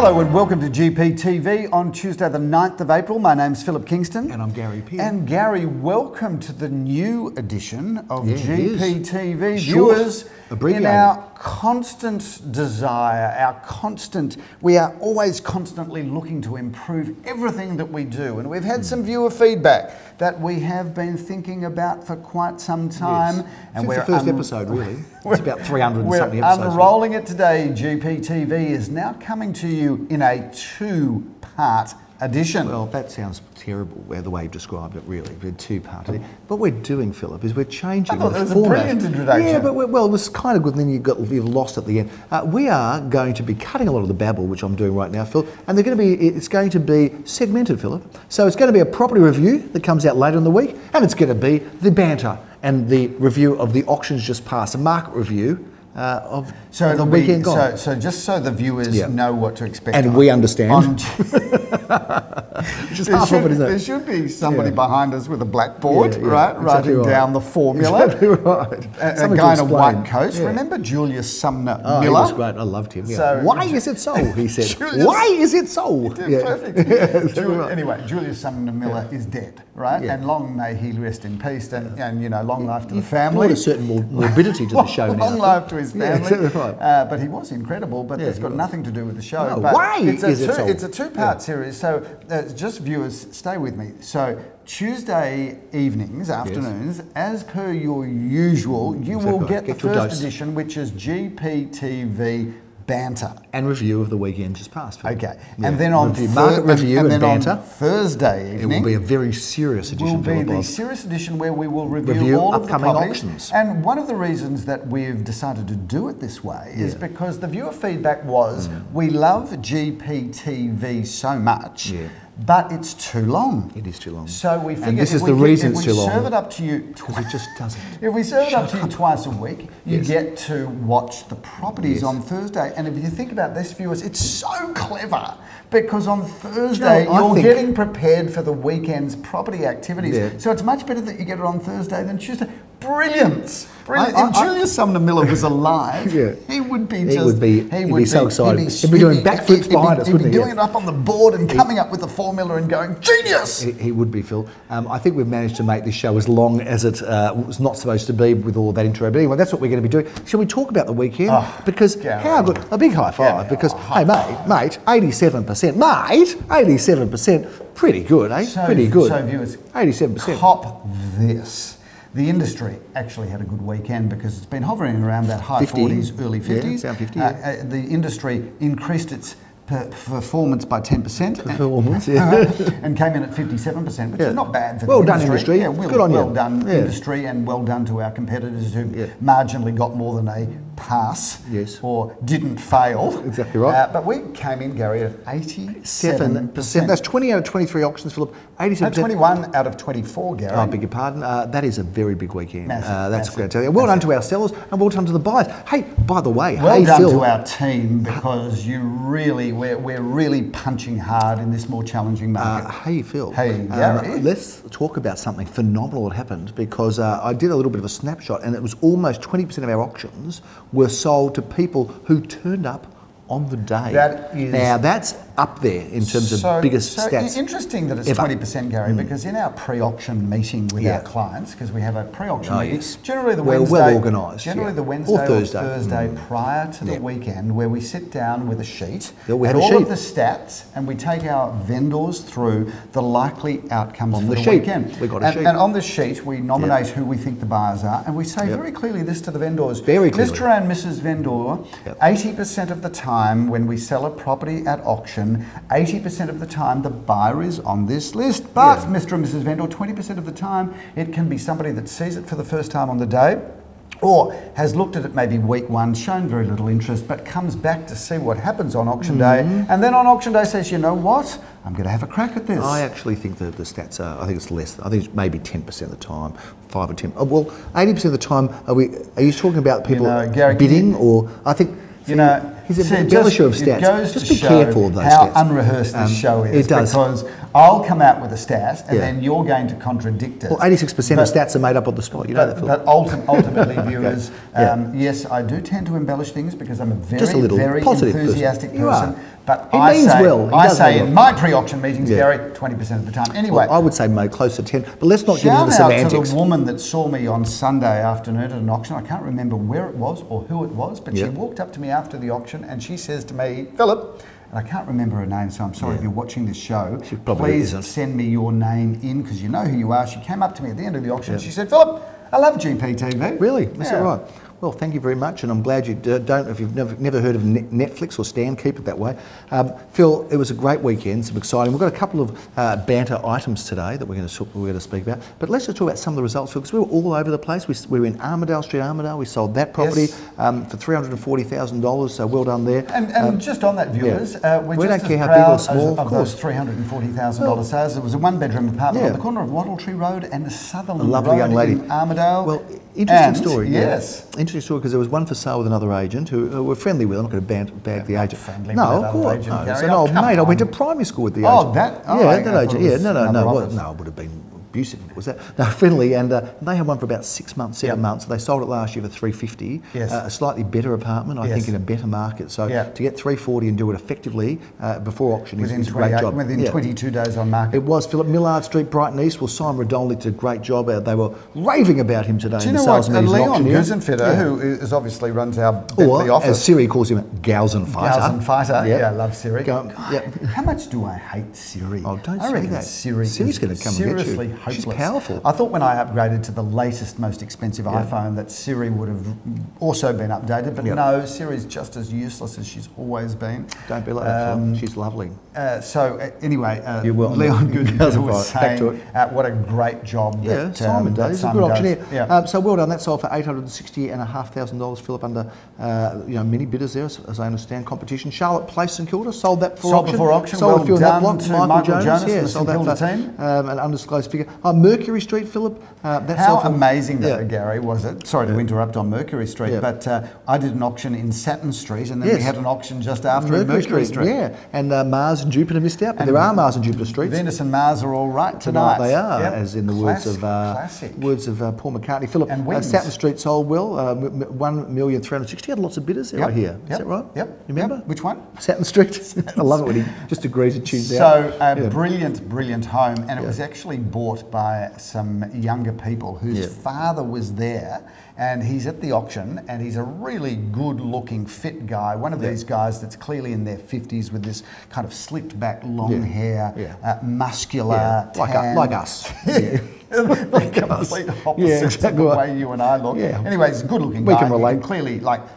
Hello and welcome to GPTV on Tuesday the 9th of April. My name's Philip Kingston. And I'm Gary Pearce. And Gary, welcome to the new edition of GPTV. Short, Viewers, abbreviated. In our constant desire, we are always constantly looking to improve everything that we do. And we've had some viewer feedback that we have been thinking about for quite some time. Yes. And Since the first episode, really. It's about 300 and something episodes. We're unrolling it today. GPTV is now coming to you in a two-part edition. Well, that sounds terrible, the way you've described it, really. We're two-part. What we're doing, Philip, is we're changing the format. That was a brilliant introduction. Yeah, but well, it was kind of good, and then you've lost at the end. We are going to be cutting a lot of the babble, which I'm doing right now, Phil, and it's going to be segmented, Philip. So it's going to be a property review that comes out later in the week, and it's going to be the banter and the review of the auctions just passed, a market review of the weekend gone. So just so the viewers know what to expect. And we understand. Which is half of it, isn't it? There should be somebody behind us with a blackboard, right? Exactly writing down the formula. Exactly right. A guy in a white coat. Remember Julius Sumner Miller? He was great. I loved him. So, why is it so? He said. Why is it so? Perfect. Anyway, Julius Sumner Miller is dead, right? And long may he rest in peace, and long life to the family. Brought a certain morbidity to the show now. Long life to his family. Yeah, right. But he was incredible, but it's got nothing to do with the show. No, but why is it so? It's a two-part series, so just viewers, stay with me. So Tuesday evenings, afternoons, as per your usual, you will get the first edition, which is GPTV Banter. And review of the weekend just passed. Okay. Yeah. And then on market review and banter. On Thursday evening, it will be a very serious edition. Will be the serious edition where we will review all of the upcoming properties. auctions. And one of the reasons that we've decided to do it this way is because the viewer feedback was we love GPTV so much. But it's too long. It is too long. So we figured this is the reason it's too long. If we serve it up to you because it just doesn't. If we serve it up to you twice a week, you get to watch the properties on Thursday. And if you think about this, viewers, it's so clever because on Thursday you're getting prepared for the weekend's property activities. So it's much better that you get it on Thursday than Tuesday. Brilliant. If Julius Sumner Miller was alive, he would be so excited. He'd be doing backflips behind us, wouldn't he? He'd be doing it up on the board and coming up with a formula and going, genius! He would be, Phil. I think we've managed to make this show as long as it was not supposed to be with all of that intro. But anyway, that's what we're going to be doing. Shall we talk about the weekend? Because how good, a big high five, because, hey, mate, 87%. Mate, 87%, pretty good, eh? Pretty good. So viewers, 87%. Cop this. The industry actually had a good weekend because it's been hovering around that high 40s, early 50s. Around 50, the industry increased its performance by 10%. And came in at 57%, which is not bad for the industry. Well done, industry. Yeah, good on you. Well done, industry, and well done to our competitors who marginally got more than a pass or didn't fail. Exactly right. But we came in, Gary, at 87%. That's 20 out of 23 auctions, Philip. 87%. No, 21 out of 24, Gary. I beg your pardon. That is a very big weekend. That's great to tell you. Well done to our sellers and well done to the buyers. Hey, by the way, well done to our team because we're really punching hard in this more challenging market. Hey, Phil. Hey, Gary. Let's talk about something phenomenal that happened because I did a little bit of a snapshot and it was almost 20% of our auctions were sold to people who turned up on the day. Now that's up there in terms of biggest stats. Interesting that it's 20%, Gary, because in our pre-auction meeting with our clients, because we have a pre-auction meeting, generally the Wednesday, well organised, the Wednesday or Thursday prior to the weekend, where we sit down with a sheet and all of the stats, and we take our vendors through the likely outcomes for the weekend. We got a sheet. And on the sheet, we nominate who we think the buyers are, and we say very clearly this to the vendors. Very clearly. Mr. and Mrs. Vendor, 80% of the time when we sell a property at auction, 80% of the time the buyer is on this list. But Mr. and Mrs. Vendor, 20% of the time it can be somebody that sees it for the first time on the day or has looked at it maybe week one, shown very little interest, but comes back to see what happens on auction day, and then on auction day says, you know what, I'm going to have a crack at this. I actually think that the stats are, I think it's less, I think it's maybe 10% of the time, 5 or 10. Well, 80% of the time, are you talking about people Gary, bidding, or I think... He's a See, embellisher of it stats. goes Just to be show careful of those how stats. unrehearsed this show is. It does. Because I'll come out with a stat and Yeah. then you're going to contradict it. Well, 86% of stats are made up on the spot. You know that, Phil. But ultimately, viewers, Yeah. Yes, I do tend to embellish things because I'm a Just a little very positive enthusiastic person. You are. person. But He I means say, well. He I does say mean in well. my pre-auction meetings, Yeah. Gary, 20% of the time. Anyway, Well, I would say made close to 10, but let's not get into the shout out semantics. to the woman that saw me on Sunday afternoon at an auction. I can't remember where it was or who it was, but she Yeah. walked up to me after the auction and she says to me, Philip, and I can't remember her name, so I'm sorry if you're watching this show. She probably please isn't. send me your name in because you know who you are. She came up to me at the end of the auction and she said, Philip, I love GPTV. Really? Is that Yeah. right? Well, thank you very much, and I'm glad you don't. If you've never heard of Netflix or Stan, keep it that way. Phil, it was a great weekend. Some exciting. We've got a couple of banter items today that we're going to speak about. But let's just talk about some of the results, Phil, because we were all over the place. We were in Armidale Street, Armidale. We sold that property for $340,000. So well done there. And just on that, viewers, we're We just don't care as how big or proud small, of of those course. $340,000 sales. It was a one-bedroom apartment on Yeah. the corner of Wattleshire Road and Sutherland A lovely Road young lady. in Armidale. Well, interesting And, story. yeah. Yes. Interesting story because there was one for sale with another agent who were friendly with. I'm not going to bag the agent. friendly No, with of that course. other agent, No. Gary. So, Oh, no, come mate, I went to on. primary school with the Oh, agent. that- oh, yeah, I that thought agent. it Yeah, was no, another well, office. no, it would have been abusive. Was that? No, friendly, and they had one for about 6 months, 7 months. They sold it last year for $350. Yes. A slightly better apartment, I think, Yes. in a better market. So Yeah. to get $340 and do it effectively before auction Within is a great job. within Yeah. 22 days on market. It was Philip Millard Street, Brighton East. Well, Simon Redonley did a great job. They were raving about him today Do you in the know sales what? meetings and Leon auctioneer. Gusenfitter, who is obviously runs our Bentley Or, office. as Siri calls him, Gausen Fighter. Gausen Fighter. Yep. Yeah, I love Siri. Go- yep. How much do I hate Siri? Oh, don't I say reckon that. Siri Siri's is gonna come and get you. seriously hopeless. She's powerful. I thought when I upgraded to the latest, most expensive iPhone that Siri would have also been updated, but Yep. no, Siri's just as useless as she's always been. Don't be like that, Philip. She's lovely. Anyway, You're welcome. Leon Gusenfitter was Back saying to it. what a great job Yeah, that Simon that does. He's a Simon good does. auctioneer. Yeah. So well done. That sold for $860,500, Philip, under many bidders there, as I understand, competition. Charlotte Place St Kilda sold that for Sold auction. before auction. Sold Well a few in that done block. to Michael Jonas yeah, and the sold St that Kilda for team. an undisclosed figure. Mercury Street, Philip. That How sold for, amazing, though, Yeah. Gary, was it? Sorry to interrupt on Mercury Street, Yeah. but I did an auction in Saturn Street, and then we Yes. had an auction just after in Mercury Street. Yeah, and Mars and Jupiter missed out, but there are Mars and Jupiter streets. Venus and Mars are all right tonight. They are, Yep. as in the Classic. words of Paul McCartney. Philip, And wings. Saturn Street sold well, 1,360,000. Had lots of bidders there, I hear. Is that right? Yep. You remember? Yep. Which one? Saturn Street. I love it when he just agrees and tunes out. So a Yeah. brilliant home, and it was actually bought by some younger people whose Yeah. father was there, and he's at the auction, and he's a really good-looking, fit guy. One of these guys that's clearly in their 50s with this kind of slicked back, long Yeah. hair, Yeah. muscular, Yeah. tan. Like us. Yeah. The complete opposites of the way you and I look. Yeah. Anyway, he's a good-looking We guy. can You relate.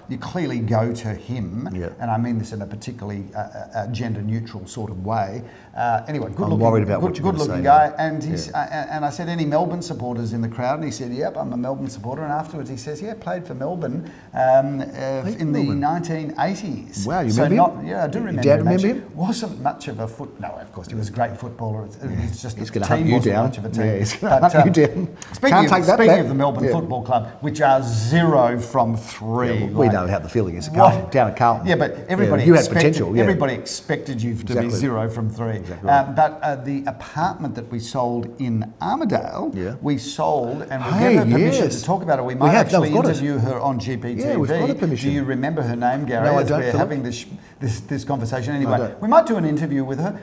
you clearly go to him, Yeah. and I mean this in a particularly gender-neutral sort of way. Anyway, worried about what you're gonna good-looking say guy, now. and he's and I said, any Melbourne supporters in the crowd? And he said, yep, I'm a Melbourne supporter. And afterwards, he says, yeah, played for Melbourne in the 1980s. Wow, you so remember him? Yeah, I do remember Dad him. remember actually. him? Wasn't much of a no, of course, he was a great footballer. It's just He's the gonna hunt team you wasn't down. much of a team. Yeah, he's gonna hunt you down. Speaking of the Melbourne Football Club, which are 0 from 3. Yeah, we know how the feeling is. Down at Carlton. Yeah, but everybody you had expected, potential. Yeah. everybody expected you to be 0 from 3. Exactly right. But the apartment that we sold in Armidale, Yeah. we sold, and we'll Hey, give her permission yes. to talk about it. We might have, no, actually we've got it. interview her on GPTV. Yeah, we've got a permission. Do you remember her name, Gary? No, I as don't, we're Philip. having this conversation. Anyway, don't. we might do an interview with her.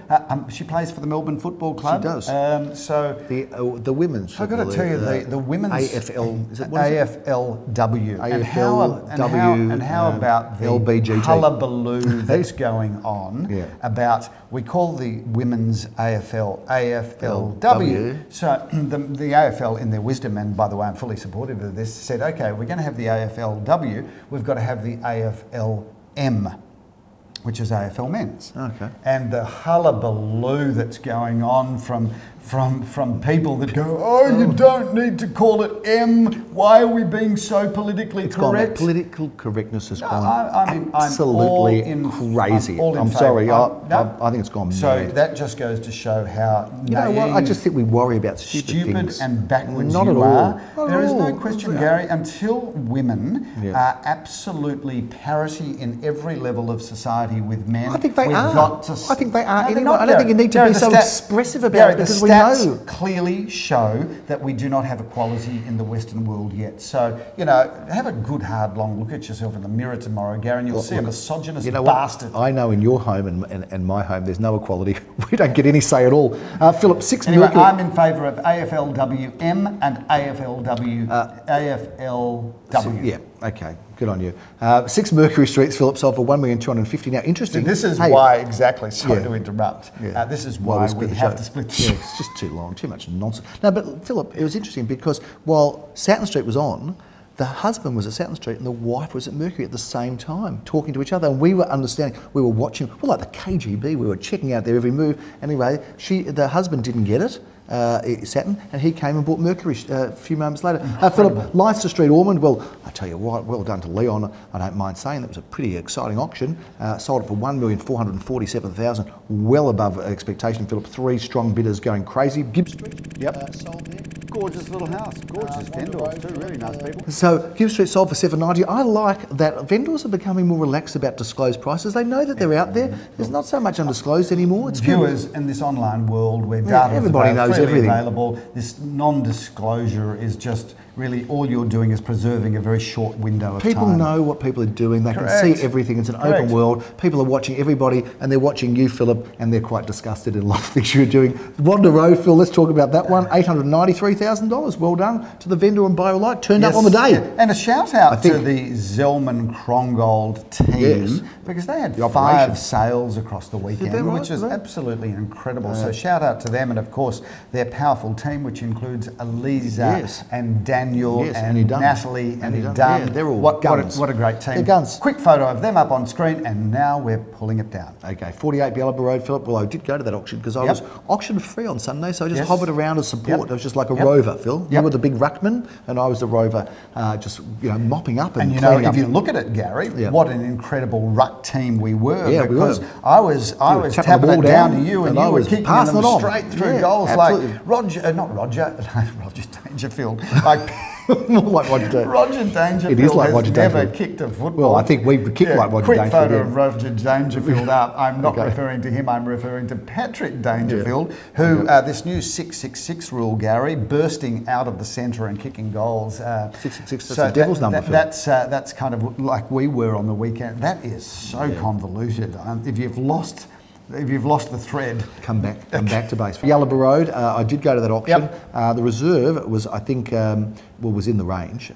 She plays for the Melbourne Football Club. She does. So The women's. I've got to tell you, the women's AFL. Is it what is it? AFLW. AFLW, and how about the LBGT? hullabaloo that's going on Yeah. about, we call the women's AFLW. W. So the AFL, in their wisdom, and by the way, I'm fully supportive of this, said, okay, we're going to have the AFLW, we've got to have the AFLM, which is AFL Men's. Okay. And the hullabaloo that's going on from from people that go, oh, you don't need to call it M. Why are we being so politically correct? Political correctness has gone absolutely crazy. I'm sorry. I think it's gone mad. So that just goes to show how you know what? I just think we worry about stupid things. And backwards Not you at all. are. Not There at is no all. question, Gary, until women are absolutely parity in every level of society with men. I think they are. I think they are. No, Anyway, not, I don't think you need to Gary, be so expressive about it because we know. Clearly show that we do not have equality in the Western world yet. So, you know, have a good hard long look at yourself in the mirror tomorrow, Gary, and you'll see a misogynist bastard. I know in your home and my home there's no equality. We don't get any say at all. Philip, 6 anyway, Mercury. I'm in favour of AFLWM and AFLW. Yeah, okay, good on you. 6 Mercury Street, Philip, sold for $1,250,000. Now, interesting. So this is why exactly, sorry to interrupt, this is why we have to split the show. Yeah, it's just too long, too much nonsense. No, but Philip, it was interesting because while Saturn Street was on, the husband was at Saturn Street and the wife was at Mercury at the same time, talking to each other. And we were understanding, we were watching, like the KGB, we were checking out their every move. Anyway, the husband didn't get it, Saturn, and he came and bought Mercury a few moments later. Philip, Leicester Street, Ormond, well, I tell you what, well done to Leon. I don't mind saying that was a pretty exciting auction. Sold it for $1,447,000, well above expectation. Philip, 3 strong bidders going crazy. Gibbs Street, sold there. Gorgeous little house, gorgeous vendors too, really nice people. So Gibbs Street sold for $790. I like that vendors are becoming more relaxed about disclosed prices. They know that they're out there. There's not so much undisclosed anymore. It's viewers in this online world where data everybody knows everything. Available. This non-disclosure is just really all you're doing is preserving a very short window of time. People know what people are doing. They can see everything. It's an open world. People are watching everybody, and they're watching you, Philip, and they're quite disgusted in a lot of things you're doing. Wanda Road, Phil, let's talk about that one. $893,000. Well done to the vendor and buyer alike. Turned up on the day. Yeah. And a shout out to the Zellman Krongold team because they had 5 sales across the weekend, which is absolutely incredible. So shout out to them, and of course their powerful team, which includes Eliza and Daniel and Natalie and Dunn. Yeah, they're all guns. What a great team. They're guns. Quick photo of them up on screen, and now we're pulling it down. Okay, 48 Ballaba Road, Philip. Well, I did go to that auction because I was auction free on Sunday, so I just hovered around as support. I was just like a rover, Phil. You were the big ruckman, and I was the rover, just mopping up and cleaning up. If you look at it, Gary, what an incredible ruck team we were. Yeah, because we were. I was tapping it down to you, and you were kicking them straight through goals absolutely. like Roger Dangerfield. More like Roger Roger Dangerfield it is like has Roger never Dangerfield. kicked a football. Well, I think we kicked like Roger Dangerfield. Quick photo of Roger Dangerfield up. I'm not referring to him, I'm referring to Patrick Dangerfield, who this new 666 rule, Gary, bursting out of the centre and kicking goals. 666, that's the devil's number, Phil. That's kind of like we were on the weekend. That is so convoluted. If you've lost the thread, come back to base. Yallaba Road, I did go to that auction. The reserve was, I think, was in the range,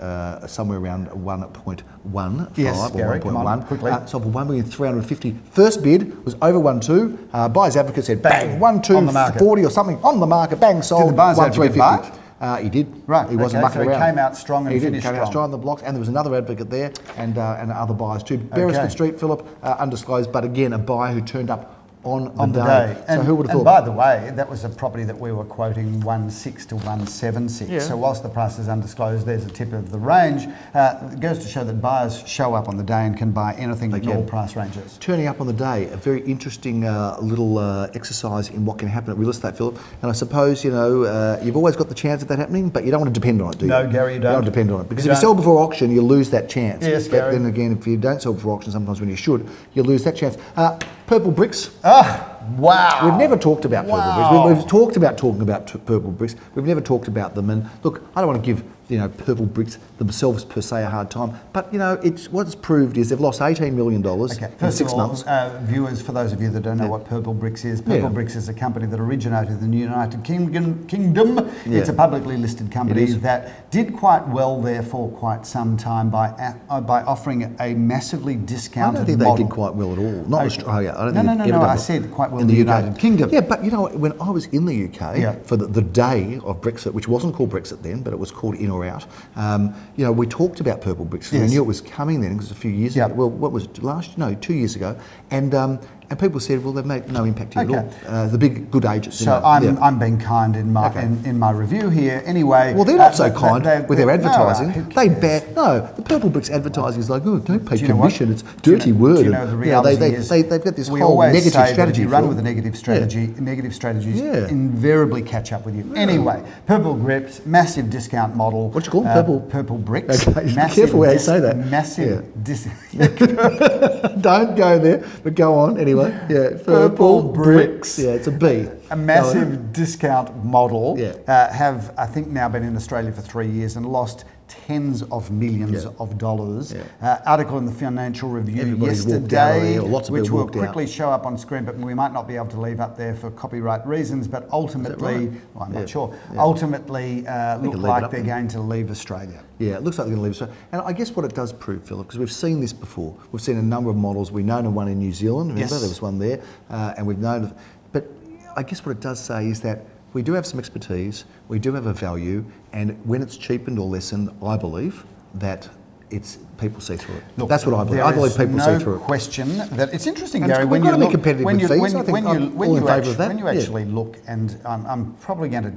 somewhere around 1.15 yes, or Gary, 1.1. come on, quickly. So for $1,350,000. First bid was over 1.2. Buyer's advocate said, bang, 1.240 or something on the market, bang, sold. Did the buyer's advocate buy? He did. Right. He wasn't mucking so around. He came out strong and finished strong. He came out strong on the blocks, and there was another advocate there, and other buyers too. Beresford Street, Philip, undisclosed, but again, a buyer who turned up on the day. And, so who would have thought? And by the way, that was a property that we were quoting 1.6 to 1.76. Yeah. So whilst the price is undisclosed, there's a tip of the range. It goes to show that buyers show up on the day and can buy anything in all price ranges. Turning up on the day, a very interesting little exercise in what can happen at real estate, Philip. And I suppose, you've always got the chance of that happening, but you don't want to depend on it, do you? No, Gary, you don't. You don't depend on it. Because if you sell before auction, you lose that chance. Yes, but Gary. then again, if you don't sell before auction, sometimes when you should, you lose that chance. Purple bricks. Wow. We've never talked about purple bricks. We've talked about talking about purple bricks. We've never talked about them. And look, I don't want to give purple bricks themselves per se a hard time, but what's proved is they've lost $18 million in 6 months. Viewers, for those of you that don't know what Purple Bricks is, Purple Bricks is a company that originated in the United Kingdom. It's a publicly listed company that did quite well there for quite some time by offering a massively discounted I don't think model. they did quite well at all. Not Australia. I don't think No. I said quite well in the United Kingdom. Yeah, but when I was in the UK for the day of Brexit, which wasn't called Brexit then, but it was called in or out. We talked about Purple Bricks. We knew it was coming then, because it was a few years ago. Well, what was it, 2 years ago? And And people said, well, they've made no impact to you at all. The big good agents. So I'm being kind in my in my review here. Anyway, well, they're not so kind with their advertising. The Purple Bricks advertising is like, oh, don't pay commission. It's dirty word. Do you know the reality is they've got this we whole always negative say strategy. That if you run with a negative strategy, negative strategies invariably catch up with you. Anyway, Purple Bricks, massive discount model. What you call them? Purple Bricks. Okay, be careful how you say that. Massive Don't go there, but go on anyway. Yeah, Purple Bricks. Yeah, it's a B. A massive discount model have, I think, now been in Australia for 3 years and lost tens of millions of dollars. Article in the Financial Review yesterday, which will quickly show up on screen, but we might not be able to leave up there for copyright reasons, but ultimately, well, I'm not sure, ultimately look like they're going to leave Australia. Yeah, it looks like they're going to leave Australia. And I guess what it does prove, Philip, because we've seen this before. We've seen a number of models. We know one in New Zealand, remember? There was one there. And we've known, but I guess what it does say is that we do have some expertise, we do have a value, and when it's cheapened or lessened, I believe that people see through it. Look, that's what I believe. I believe people see through it. No question that it's interesting, and Gary. When you look, when you actually look, and I'm probably going to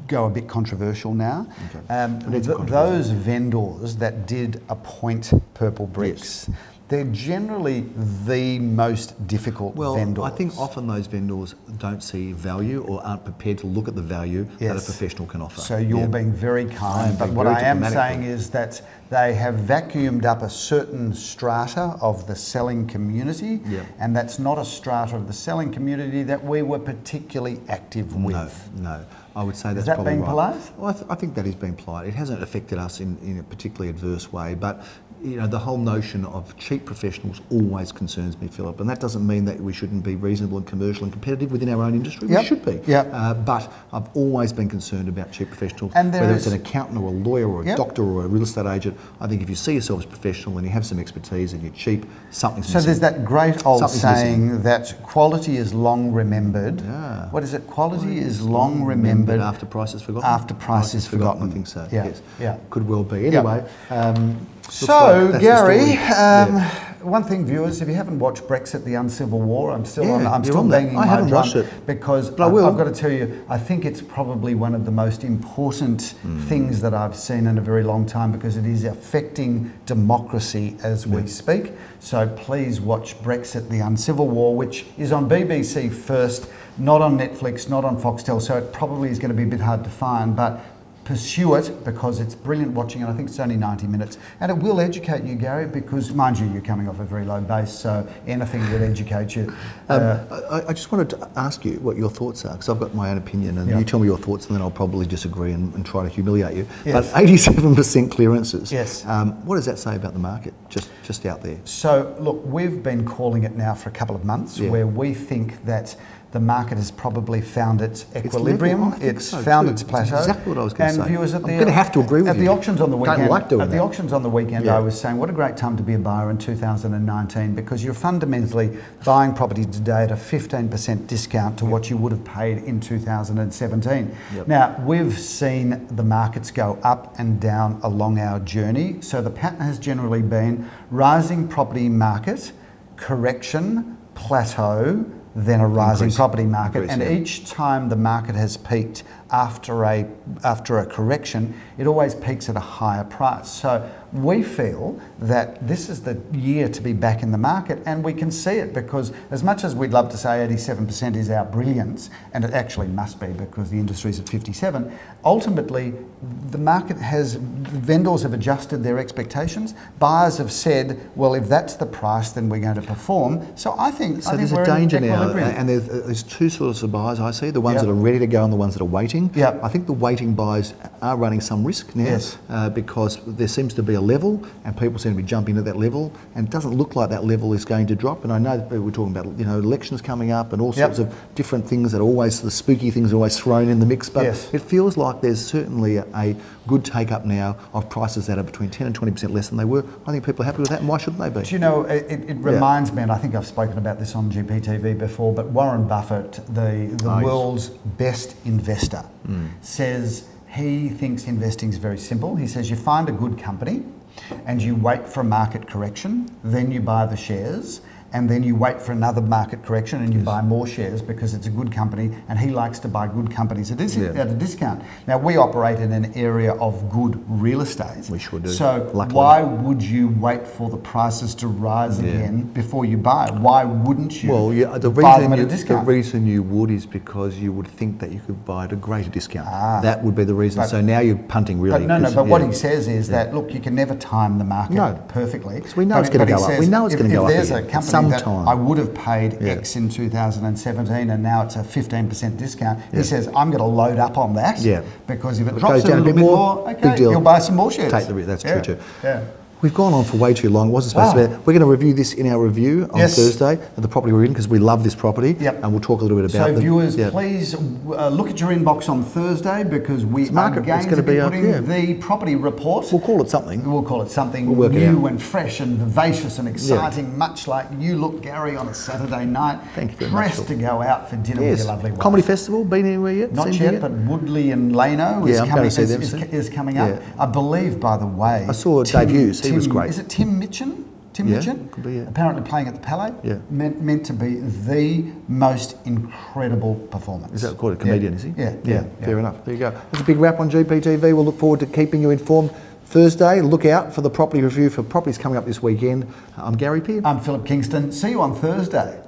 go a bit controversial now. Those vendors that did appoint Purple Bricks. They're generally the most difficult vendors. I think often those vendors don't see value or aren't prepared to look at the value that a professional can offer. So you're being very kind, but what I am saying is that they have vacuumed up a certain strata of the selling community, and that's not a strata of the selling community that we were particularly active with. No. I would say that's probably right. Is that being polite? Well, I think that is being polite. It hasn't affected us in a particularly adverse way, but you know, the whole notion of cheap professionals always concerns me, Philip, and that doesn't mean that we shouldn't be reasonable and commercial and competitive within our own industry. We should be. But I've always been concerned about cheap professionals, whether it's an accountant or a lawyer or a doctor or a real estate agent. I think if you see yourself as professional and you have some expertise and you're cheap, something's missing. So there's that great old saying that quality is long remembered. What is it? Quality is long remembered. After price is forgotten? After price is forgotten. I think so, yes. Could well be. Anyway, so, Gary, one thing, viewers, if you haven't watched Brexit, the Uncivil War, I'm still banging my drum. I haven't watched it. Because I've got to tell you, I think it's probably one of the most important things that I've seen in a very long time, because it is affecting democracy as we speak. So please watch Brexit, the Uncivil War, which is on BBC First, not on Netflix, not on Foxtel, so it probably is going to be a bit hard to find, but pursue it because it's brilliant watching, and I think it's only 90 minutes. And it will educate you, Gary, because, mind you, you're coming off a very low base, so anything will educate you. I just wanted to ask you what your thoughts are, because I've got my own opinion, and you tell me your thoughts, and then I'll probably disagree and try to humiliate you. But 87% clearances. What does that say about the market, just out there? So, look, we've been calling it now for a couple of months, where we think that the market has probably found its equilibrium. It's found its plateau. That's exactly what I was going to say. And viewers, I'm going to have to agree with you. At the auctions on the weekend, I was saying, what a great time to be a buyer in 2019, because you're fundamentally buying property today at a 15% discount to what you would have paid in 2017. Now, we've seen the markets go up and down along our journey. So the pattern has generally been rising property market, correction, plateau, then a rising property market, and each time the market has peaked after a correction, it always peaks at a higher price. So we feel that this is the year to be back in the market, and we can see it, because as much as we'd love to say 87% is our brilliance, and it actually must be because the industry's at 57, ultimately the market vendors have adjusted their expectations. Buyers have said, well, if that's the price, then we're going to perform. So I think there's a danger now, and there's two sorts of buyers I see: the ones that are ready to go and the ones that are waiting. I think the waiting buyers are running some risk now, because there seems to be a level, and people seem to be jumping at that level, and it doesn't look like that level is going to drop. And I know that we're talking about, you know, elections coming up and all sorts of different things that are always, the spooky things are always thrown in the mix, but it feels like there's certainly a good take up now of prices that are between 10 and 20% less than they were. I think people are happy with that, and why shouldn't they be? Do you know, it reminds me, and I think I've spoken about this on GPTV before, but Warren Buffett, the world's best investor, says he thinks investing is very simple. He says you find a good company and you wait for a market correction, then you buy the shares, and then you wait for another market correction and you buy more shares because it's a good company, and he likes to buy good companies at a discount. Now, we operate in an area of good real estate. We sure do. So luckily. Why would you wait for the prices to rise again before you buy? Why wouldn't you buy them at a discount? The reason you would is because you would think that you could buy at a greater discount. That would be the reason. So now you're punting really. But what he says is that, look, you can never time the market perfectly. So we know it's going to go up. We know it's going to go up. If there's a company that I would have paid X in 2017 and now it's a 15% discount, he says, I'm going to load up on that because if it drops a little bit more, okay, you'll buy some more shares. Take the risk. That's true too. Yeah. We've gone on for way too long. It wasn't supposed to be. We're going to review this in our review on Thursday at the property we're in because we love this property. And we'll talk a little bit about it. So viewers, please look at your inbox on Thursday because we are going to be putting the property report. We'll call it something. We'll call it something new and fresh and vivacious and exciting, much like you look, Gary, on a Saturday night. Thank you very much. Pressed to go out for dinner with your lovely wife. Comedy Festival, been anywhere yet? Not yet, but Woodley and Lano is coming up. I believe, by the way, I saw Dave Hughes. He was great. Is it Tim Mitchin? Could be, apparently playing at the Palais. Meant to be the most incredible performance. Is that called a comedian, is he? Yeah. Fair enough. There you go. That's a big wrap on GPTV. We'll look forward to keeping you informed. Thursday, look out for the property review for properties coming up this weekend. I'm Gary Pearce. I'm Philip Kingston. See you on Thursday.